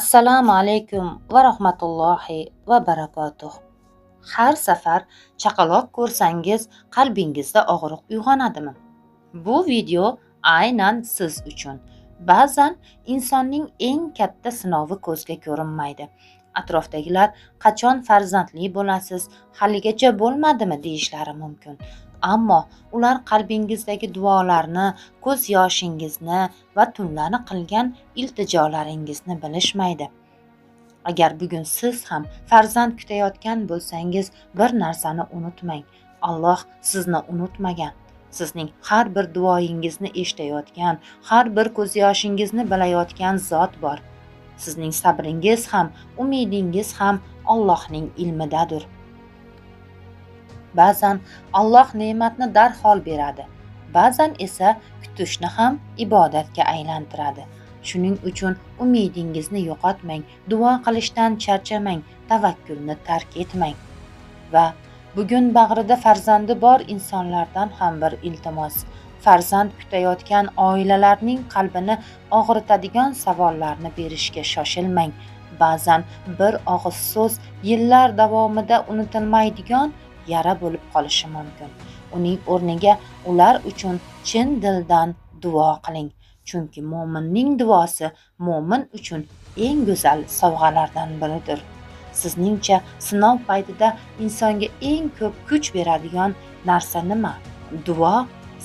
Assalomu alaykum va rahmatullohi va barakotuh. Har safar chaqaloq ko'rsangiz qalbingizda og'riq uyg'onadimi? Bu video aynan siz uchun. Ba'zan insonning eng katta sinovi ko'zga ko'rinmaydi. Atrofdagilar qachon farzandli bo'lasiz, haligacha bo'lmadimi deyishlari mumkin. Ammo ular qalbingizdagi duolarni, ko'z yoshingizni va tunlarni qilgan iltijolaringizni bilishmaydi. Agar bugun siz ham farzand kutayotgan bo'lsangiz, bir narsani unutmang. Alloh sizni unutmagan. Sizning har bir duoyingizni eshitayotgan, har bir ko'z yoshingizni bilayotgan zot bor. Sizning sabringiz ham, umidingiz ham Allohning ilmidadir. Ba'zan Alloh ne'matni darhol beradi, ba'zan esa kutishni ham ibodatga aylantiradi. Shuning uchun umidingizni yo'qotmang, duo qilishdan charchamang, tavakkulni tark etmang. Va bugun bag'rida farzandi bor insonlardan ham bir iltimos. Farzand kutayotgan oilalarning qalbini og'ritadigan savollarni berishga shoshilmang. Ba'zan bir og'iz so'z yillar davomida unutilmaydigan yara bo'lib qolishi mumkin. Uning o'rniga ular uchun chin dildan duo qiling. Chunki mo'minning duosi mo'min uchun eng go'zal sovg'alardan biridir. Sizningcha sinov paytida insonga eng ko'p kuch beradigan narsa nima? Duo,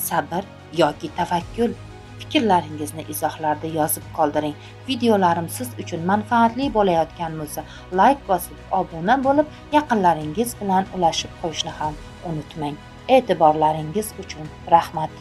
sabr yoki tavakkul? Fikrlaringizni izohlarda yozib qoldiring. Videolarim siz uchun manfaatli bo'layotgan bo'lsa, like bosib, obuna bo'lib, yaqinlaringiz bilan ulashib qo'yishni ham unutmang. E'tiborlaringiz uchun rahmat.